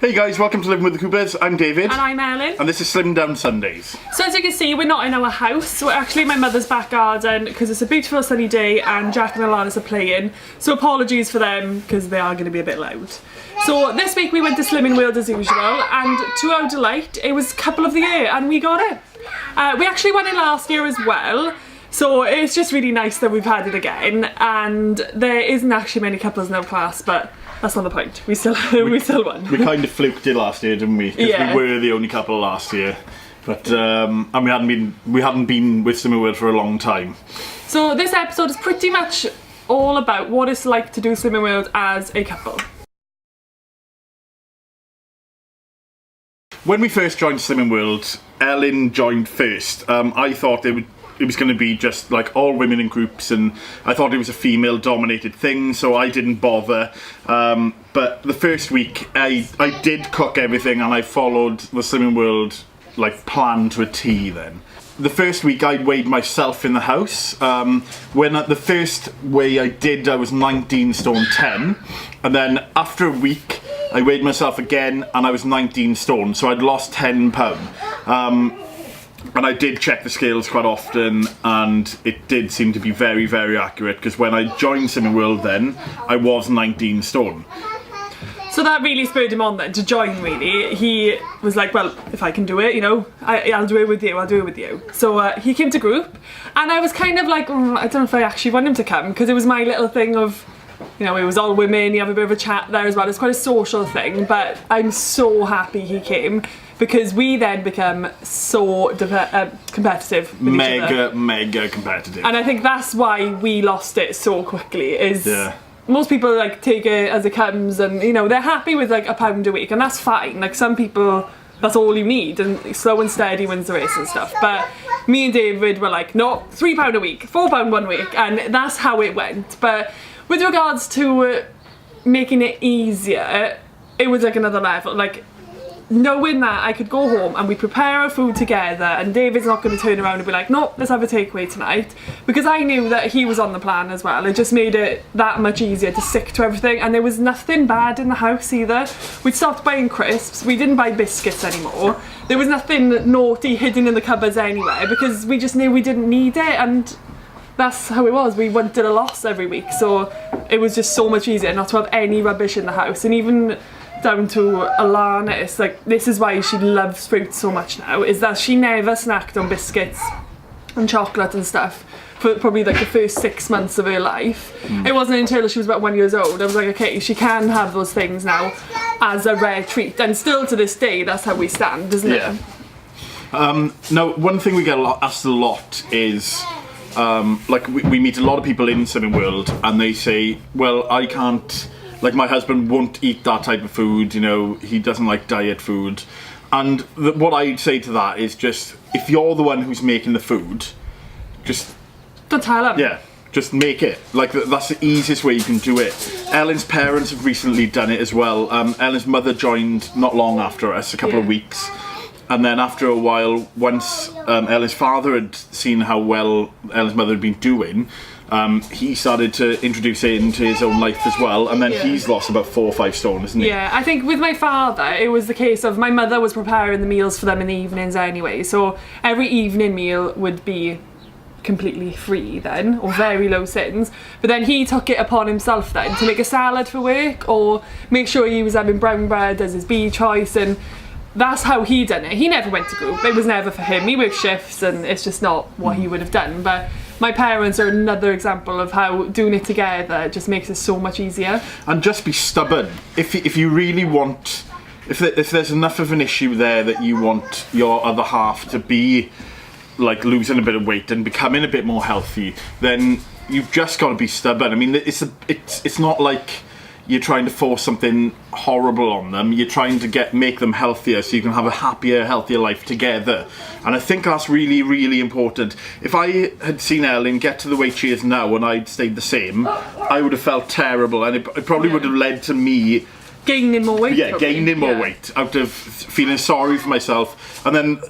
Hey guys, welcome to Living with the Coopers. I'm David. And I'm Ellen. And this is Slim Down Sundays. So as you can see, we're not in our house. We're actually in my mother's back garden because it's a beautiful sunny day and Jack and Alanis are playing. So apologies for them because they are going to be a bit loud. So this week we went to Slimming World as usual, and to our delight, it was couple of the year and we got it. We actually won it last year as well. So it's just really nice that we've had it again, and there isn't actually many couples in our class, but that's not the point. We still won. We kind of fluked it last year, didn't we? Because we were the only couple last year, but and we hadn't been with Slimming World for a long time. So this episode is pretty much all about what it's like to do Slimming World as a couple. When we first joined Slimming World, Ellen joined first. I thought it was going to be just like all women in groups, and I thought it was a female dominated thing, so I didn't bother. But the first week I did cook everything and I followed the Slimming World like plan to a T then. The first week I weighed myself in the house. When at the first weigh I did, I was 19 stone 10, and then after a week I weighed myself again and I was 19 stone, so I'd lost 10 pounds. And I did check the scales quite often, and it did seem to be very, very accurate, because when I joined Slimming World then, I was 19 stone. So that really spurred him on then to join, really. He was like, well, if I can do it, you know, I'll do it with you, I'll do it with you. So he came to group, and I was kind of like, I don't know if I actually want him to come, because it was my little thing of, you know, it was all women, you have a bit of a chat there as well. It's quite a social thing, but I'm so happy he came, because we then become so competitive with each other. Mega competitive. And I think that's why we lost it so quickly, is most people like take it as it comes, and you know, they're happy with like £1 a week, and that's fine. Like some people, that's all you need, and slow and steady wins the race and stuff. But me and David were like, no, £3 a week, £4 1 week, and that's how it went. But with regards to making it easier, it was like another level. Like knowing that I could go home and we prepare our food together, and David's not going to turn around and be like, no, let's have a takeaway tonight, because I knew that he was on the plan as well. It just made it that much easier to stick to everything, and there was nothing bad in the house either. We stopped buying crisps, we didn't buy biscuits anymore, there was nothing naughty hidden in the cupboards anywhere, because we just knew we didn't need it, and that's how it was. We wanted a loss every week, so it was just so much easier not to have any rubbish in the house. And even down to Alanis, like this is why she loves fruit so much now, is that she never snacked on biscuits and chocolate and stuff for probably like the first 6 months of her life. It wasn't until she was about 1 year old I was like, okay, she can have those things now as a rare treat, and still to this day that's how we stand, isn't it? Now, one thing we get asked a lot is like we meet a lot of people in Slimming World, and they say, well, I can't, like my husband won't eat that type of food, you know, he doesn't like diet food. And what I'd say to that is just, if you're the one who's making the food, just don't tell him. Yeah, just make it. Like that's the easiest way you can do it. Ellen's parents have recently done it as well. Ellen's mother joined not long after us, a couple of weeks. And then after a while, once Ellen's father had seen how well Ellen's mother had been doing, he started to introduce it into his own life as well, and then he's lost about 4 or 5 stone, isn't he? Yeah, I think with my father, it was the case of my mother was preparing the meals for them in the evenings anyway, so every evening meal would be completely free then, or very low sins, but then he took it upon himself then to make a salad for work, or make sure he was having brown bread as his B choice, and that's how he done it. He never went to group, it was never for him, he worked shifts and it's just not what he would have done. But my parents are another example of how doing it together just makes it so much easier. And just be stubborn. If you really want, if there's enough of an issue there that you want your other half to be like losing a bit of weight and becoming a bit more healthy, then you've just got to be stubborn. I mean, it's not like you're trying to force something horrible on them. You're trying to make them healthier so you can have a happier, healthier life together. And I think that's really, really important. If I had seen Ellen get to the weight she is now and I'd stayed the same, I would have felt terrible, and it probably would have led to me gaining more weight. Yeah, gaining more weight out of feeling sorry for myself. And then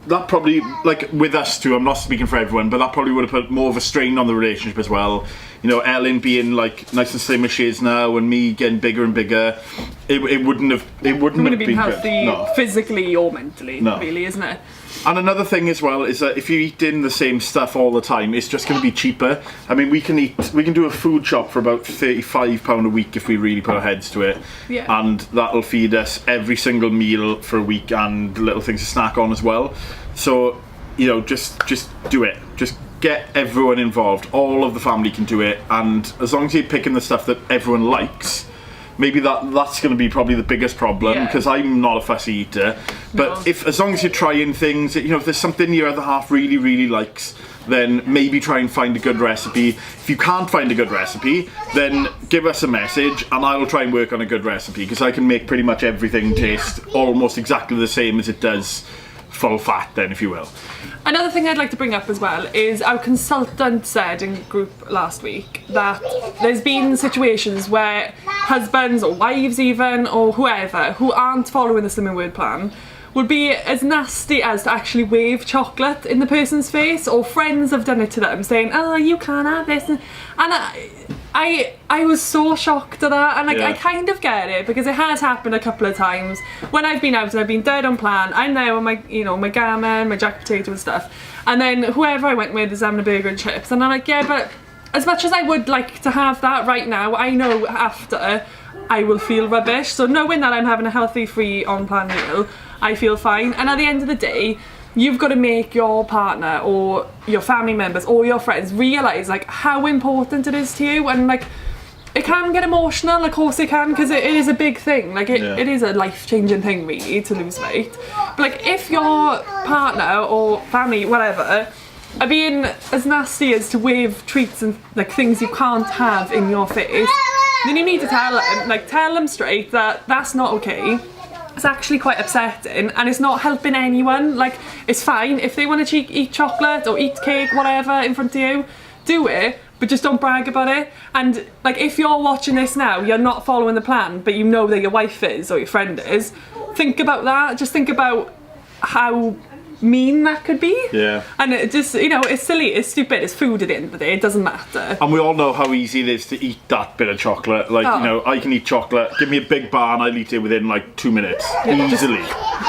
that probably, like with us two, I'm not speaking for everyone, but that probably would have put more of a strain on the relationship as well. you know, Ellen being like nice and slim as she is now, and me getting bigger and bigger, it wouldn't have been healthy physically or mentally, really, isn't it? And another thing as well is that if you're eating the same stuff all the time, it's just going to be cheaper. I mean, we can do a food shop for about £35 a week if we really put our heads to it, and that'll feed us every single meal for a week and little things to snack on as well. So, you know, just do it. Just get everyone involved. All of the family can do it, and as long as you're picking the stuff that everyone likes. Maybe that's going to be probably the biggest problem, because I'm not a fussy eater. But as long as you're trying things, you know, if there's something your other half really, really likes, then maybe try and find a good recipe. If you can't find a good recipe, then give us a message and I will try and work on a good recipe, because I can make pretty much everything taste almost exactly the same as it does full fat, then, if you will. Another thing I'd like to bring up as well is our consultant said in group last week that there's been situations where husbands or wives even, or whoever, who aren't following the Slimming Word plan would be as nasty as to actually wave chocolate in the person's face, or friends have done it to them saying, oh, you can't have this, and I was so shocked at that, and like I kind of get it, because it has happened a couple of times when I've been out and I've been dead on plan. I'm there with my, you know, my gammon, my jack potato and stuff, and then whoever I went with is having a burger and chips, and I'm like, yeah, but as much as I would like to have that right now, I know after I will feel rubbish. So knowing that I'm having a healthy, free, on-plan meal, I feel fine. And at the end of the day, you've got to make your partner or your family members or your friends realise like how important it is to you. And like, it can get emotional, of course it can, because it is a big thing. Like it is a life-changing thing really to lose weight. But like, if your partner or family, whatever, are being as nasty as to wave treats and like things you can't have in your face, then you need to tell them straight that that's not okay. It's actually quite upsetting and it's not helping anyone. Like, it's fine if they want to eat chocolate or eat cake, whatever, in front of you, do it, but just don't brag about it. And like, if you're watching this now, you're not following the plan, but you know that your wife is or your friend is, think about that. Just think about how mean that could be. Yeah. And it just, you know, it's silly, it's stupid, it's food at the end of the day, it doesn't matter. And we all know how easy it is to eat that bit of chocolate. Like, you know, I can eat chocolate, give me a big bar and I'll eat it within like 2 minutes. Easily.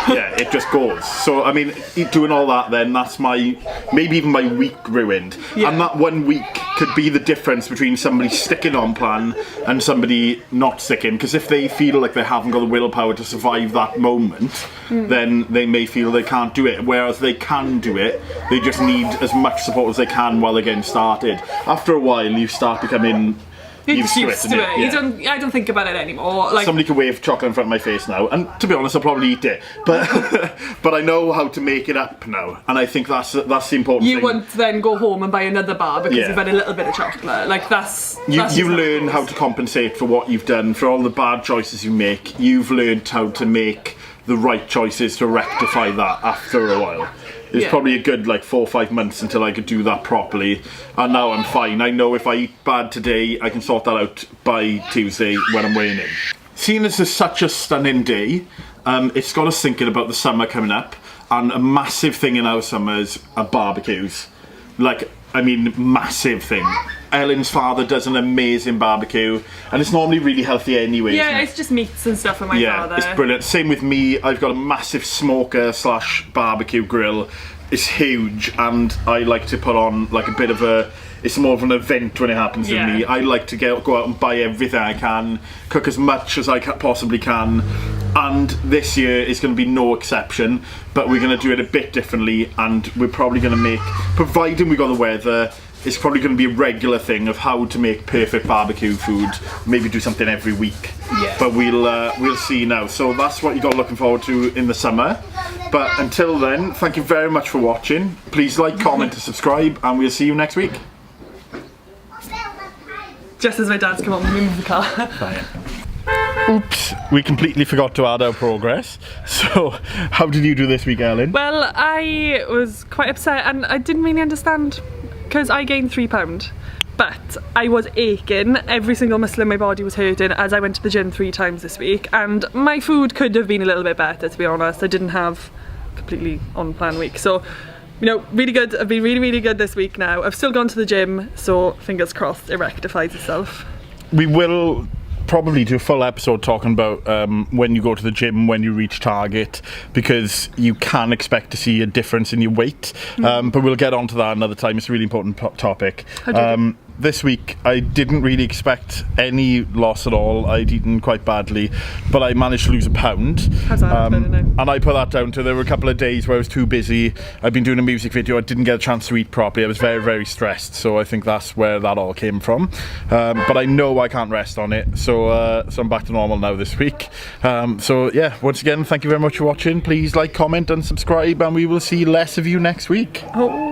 Yeah, it just goes. So, I mean, doing all that then, that's maybe even my week ruined. Yeah. And that 1 week could be the difference between somebody sticking on plan and somebody not sticking. Because if they feel like they haven't got the willpower to survive that moment, then they may feel they can't do it. Whereas they can do it, they just need as much support as they can while they're getting started. After a while, you start becoming used to it. Yeah. I don't think about it anymore. Like, somebody can wave chocolate in front of my face now, and to be honest, I'll probably eat it. But but I know how to make it up now, and I think that's the important thing. You won't then go home and buy another bar because you've had a little bit of chocolate. Like that's you learn how to compensate for what you've done, for all the bad choices you make. You've learned how to make the right choices to rectify that after a while. It's probably a good like 4 or 5 months until I could do that properly, and now I'm fine. I know if I eat bad today, I can sort that out by Tuesday when I'm weighing in. Seeing as it's such a stunning day, it's got us thinking about the summer coming up, and a massive thing in our summers are barbecues. Like, I mean, massive thing. Ellen's father does an amazing barbecue, and it's normally really healthy anyway. Yeah, it's just meats and stuff for my father. Yeah, it's brilliant. Same with me. I've got a massive smoker / barbecue grill. It's huge, and I like to put on like a bit of a... It's more of an event when it happens with me. I like to go out and buy everything I can, cook as much as I possibly can, and this year is going to be no exception, but we're going to do it a bit differently, and we're probably going to make, providing we got the weather, it's probably going to be a regular thing of how to make perfect barbecue food. Maybe do something every week. Yeah. But we'll see now. So that's what you got looking forward to in the summer. But until then, thank you very much for watching. Please like, comment, and subscribe, and we'll see you next week. Just as my dad's come on, we move the car. Oops, we completely forgot to add our progress. So, how did you do this week, Ellen? Well, I was quite upset and I didn't really understand, because I gained £3, but I was aching. Every single muscle in my body was hurting as I went to the gym 3 times this week, and my food could have been a little bit better, to be honest. I didn't have a completely on plan week, so you know, really good. I've been really good this week now. I've still gone to the gym, so fingers crossed it rectifies itself. We will probably do a full episode talking about when you go to the gym, when you reach target, because you can expect to see a difference in your weight. But we'll get onto that another time. It's a really important topic. This week I didn't really expect any loss at all. I'd eaten quite badly, but I managed to lose a pound. How's that been now? And I put that down to there were a couple of days where I was too busy. I've been doing a music video. I didn't get a chance to eat properly. I was very stressed, so I think that's where that all came from. But I know I can't rest on it, so I'm back to normal now this week. So yeah, once again, thank you very much for watching. Please like, comment and subscribe, and we will see less of you next week. Oh.